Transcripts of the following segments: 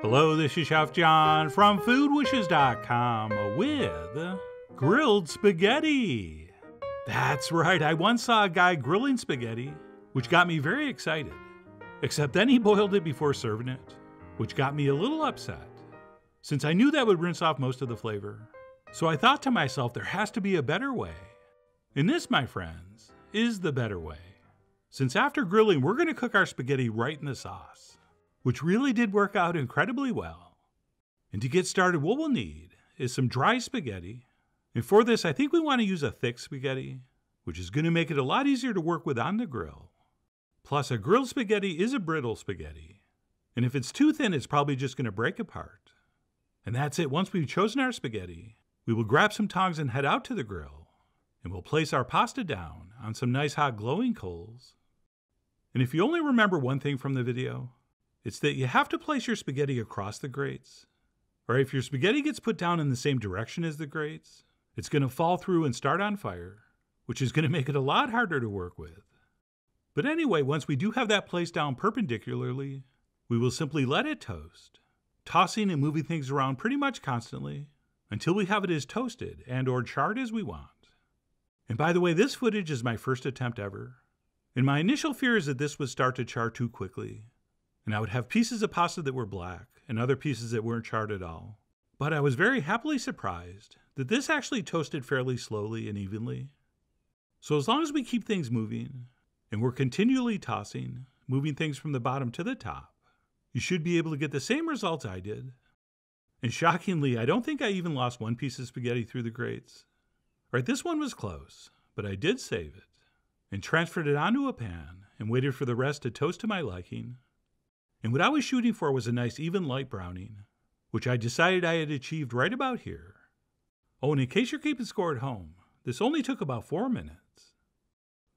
Hello, this is Chef John from foodwishes.com with grilled spaghetti. That's right, I once saw a guy grilling spaghetti, which got me very excited. Except then he boiled it before serving it, which got me a little upset, since I knew that would rinse off most of the flavor. So I thought to myself, there has to be a better way. And this, my friends, is the better way. Since after grilling, we're going to cook our spaghetti right in the sauce, which really did work out incredibly well. And to get started, what we'll need is some dry spaghetti. And for this, I think we want to use a thick spaghetti, which is going to make it a lot easier to work with on the grill. Plus, a grilled spaghetti is a brittle spaghetti. And if it's too thin, it's probably just going to break apart. And that's it. Once we've chosen our spaghetti, we will grab some tongs and head out to the grill. And we'll place our pasta down on some nice hot glowing coals. And if you only remember one thing from the video, it's that you have to place your spaghetti across the grates. Or if your spaghetti gets put down in the same direction as the grates, it's going to fall through and start on fire, which is going to make it a lot harder to work with. But anyway, once we do have that placed down perpendicularly, we will simply let it toast, tossing and moving things around pretty much constantly until we have it as toasted and or charred as we want. And by the way, this footage is my first attempt ever. And my initial fear is that this would start to char too quickly. And I would have pieces of pasta that were black and other pieces that weren't charred at all. But I was very happily surprised that this actually toasted fairly slowly and evenly. So as long as we keep things moving, and we're continually tossing, moving things from the bottom to the top, you should be able to get the same results I did. And shockingly, I don't think I even lost one piece of spaghetti through the grates. Right, this one was close, but I did save it, and transferred it onto a pan, and waited for the rest to toast to my liking. And what I was shooting for was a nice even light browning, which I decided I had achieved right about here. Oh, and in case you're keeping score at home, this only took about 4 minutes.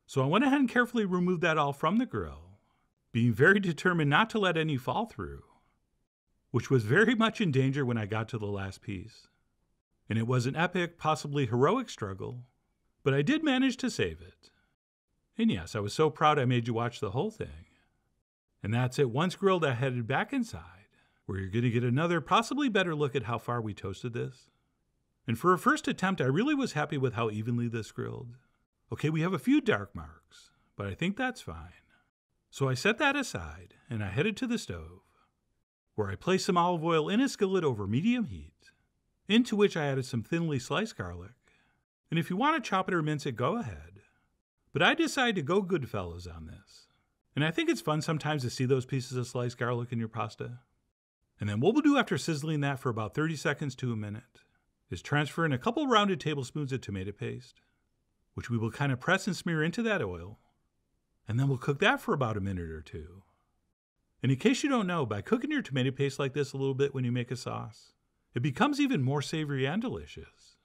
So I went ahead and carefully removed that all from the grill, being very determined not to let any fall through, which was very much in danger when I got to the last piece. And it was an epic, possibly heroic struggle, but I did manage to save it. And yes, I was so proud I made you watch the whole thing. And that's it. Once grilled, I headed back inside, where you're going to get another, possibly better look at how far we toasted this. And for a first attempt, I really was happy with how evenly this grilled. Okay, we have a few dark marks, but I think that's fine. So I set that aside, and I headed to the stove, where I placed some olive oil in a skillet over medium heat, into which I added some thinly sliced garlic. And if you want to chop it or mince it, go ahead. But I decided to go Goodfellas on this. And I think it's fun sometimes to see those pieces of sliced garlic in your pasta. And then what we'll do after sizzling that for about 30 seconds to a minute is transfer in a couple rounded tablespoons of tomato paste, which we will kind of press and smear into that oil. And then we'll cook that for about a minute or two. And in case you don't know, by cooking your tomato paste like this a little bit when you make a sauce, it becomes even more savory and delicious.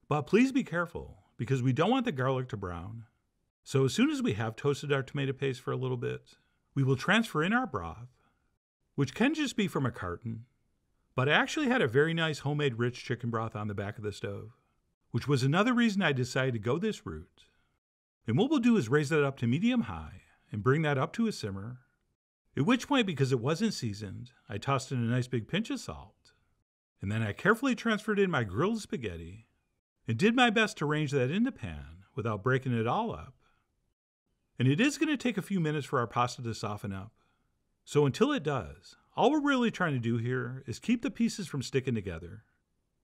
But please be careful, because we don't want the garlic to brown. So as soon as we have toasted our tomato paste for a little bit, we will transfer in our broth, which can just be from a carton. But I actually had a very nice homemade rich chicken broth on the back of the stove, which was another reason I decided to go this route. And what we'll do is raise that up to medium-high and bring that up to a simmer, at which point, because it wasn't seasoned, I tossed in a nice big pinch of salt. And then I carefully transferred in my grilled spaghetti and did my best to arrange that in the pan without breaking it all up. And it is going to take a few minutes for our pasta to soften up. So until it does, all we're really trying to do here is keep the pieces from sticking together,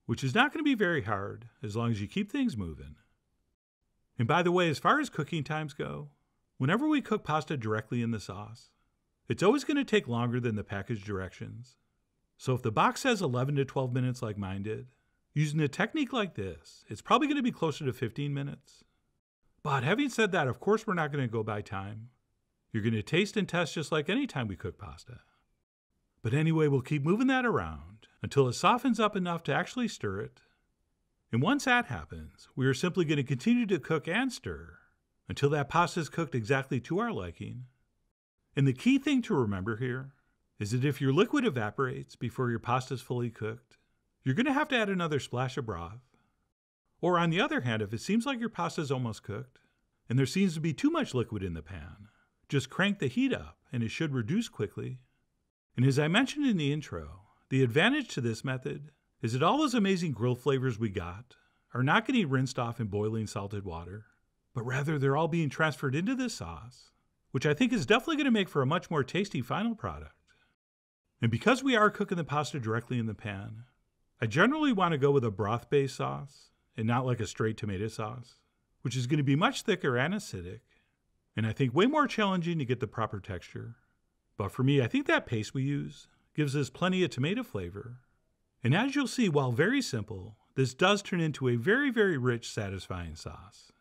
which is not going to be very hard as long as you keep things moving. And by the way, as far as cooking times go, whenever we cook pasta directly in the sauce, it's always going to take longer than the package directions. So if the box says 11 to 12 minutes like mine did, using a technique like this, it's probably going to be closer to 15 minutes. But having said that, of course we're not going to go by time. You're going to taste and test just like any time we cook pasta. But anyway, we'll keep moving that around until it softens up enough to actually stir it. And once that happens, we are simply going to continue to cook and stir until that pasta is cooked exactly to our liking. And the key thing to remember here is that if your liquid evaporates before your pasta is fully cooked, you're going to have to add another splash of broth. Or on the other hand, if it seems like your pasta is almost cooked, and there seems to be too much liquid in the pan, just crank the heat up and it should reduce quickly. And as I mentioned in the intro, the advantage to this method is that all those amazing grilled flavors we got are not getting rinsed off in boiling salted water, but rather they're all being transferred into this sauce, which I think is definitely going to make for a much more tasty final product. And because we are cooking the pasta directly in the pan, I generally want to go with a broth-based sauce and not like a straight tomato sauce, which is going to be much thicker and acidic, and I think way more challenging to get the proper texture. But for me, I think that paste we use gives us plenty of tomato flavor. And as you'll see, while very simple, this does turn into a very, very rich, satisfying sauce.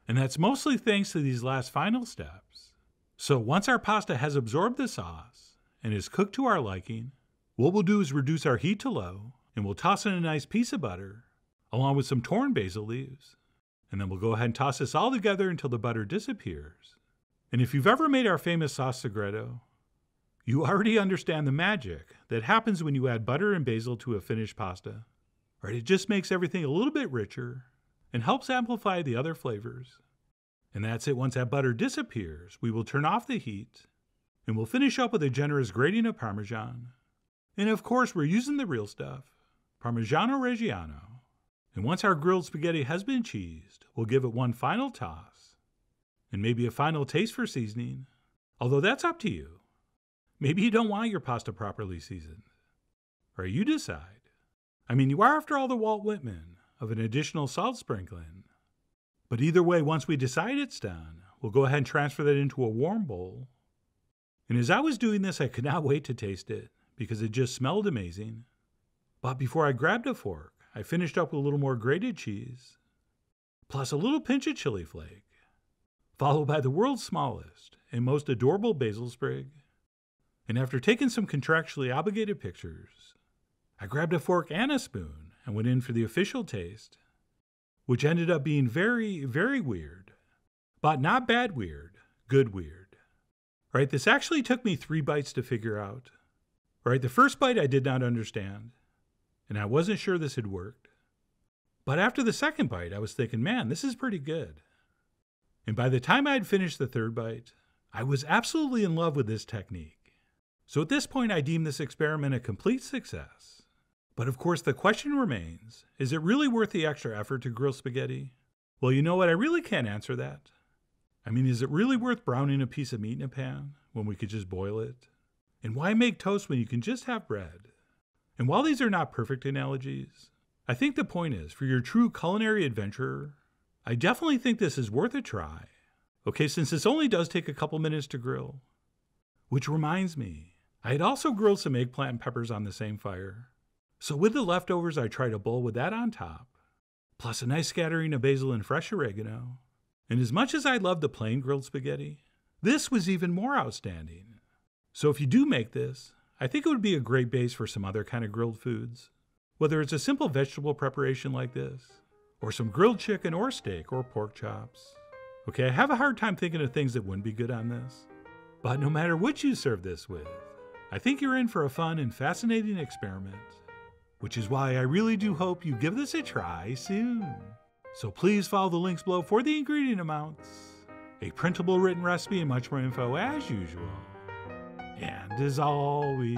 And that's mostly thanks to these last final steps. So once our pasta has absorbed the sauce and is cooked to our liking, what we'll do is reduce our heat to low, and we'll toss in a nice piece of butter, along with some torn basil leaves. And then we'll go ahead and toss this all together until the butter disappears. And if you've ever made our famous sauce segredo, you already understand the magic that happens when you add butter and basil to a finished pasta. Right? It just makes everything a little bit richer and helps amplify the other flavors. And that's it. Once that butter disappears, we will turn off the heat and we'll finish up with a generous grating of Parmesan. And of course, we're using the real stuff, Parmigiano Reggiano. And once our grilled spaghetti has been cheesed, we'll give it one final toss and maybe a final taste for seasoning, although that's up to you. Maybe you don't want your pasta properly seasoned, or you decide. I mean, you are, after all, the Walt Whitman of an additional salt sprinkling. But either way, once we decide it's done, we'll go ahead and transfer that into a warm bowl. And as I was doing this, I could not wait to taste it because it just smelled amazing. But before I grabbed a fork, I finished up with a little more grated cheese, plus a little pinch of chili flake, followed by the world's smallest and most adorable basil sprig. And after taking some contractually obligated pictures, I grabbed a fork and a spoon and went in for the official taste, which ended up being very, very weird. But not bad weird, good weird. Right, this actually took me 3 bites to figure out. Right, the first bite I did not understand, and I wasn't sure this had worked. But after the second bite, I was thinking, man, this is pretty good. And by the time I had finished the third bite, I was absolutely in love with this technique. So at this point, I deem this experiment a complete success. But of course, the question remains, is it really worth the extra effort to grill spaghetti? Well, you know what? I really can't answer that. I mean, is it really worth browning a piece of meat in a pan when we could just boil it? And why make toast when you can just have bread? And while these are not perfect analogies, I think the point is, for your true culinary adventurer, I definitely think this is worth a try. Okay, since this only does take a couple minutes to grill. Which reminds me, I had also grilled some eggplant and peppers on the same fire. So with the leftovers, I tried a bowl with that on top, plus a nice scattering of basil and fresh oregano. And as much as I love the plain grilled spaghetti, this was even more outstanding. So if you do make this, I think it would be a great base for some other kind of grilled foods. Whether it's a simple vegetable preparation like this, or some grilled chicken or steak or pork chops. Okay, I have a hard time thinking of things that wouldn't be good on this. But no matter what you serve this with, I think you're in for a fun and fascinating experiment. Which is why I really do hope you give this a try soon. So please follow the links below for the ingredient amounts, a printable written recipe, and much more info as usual. And as always,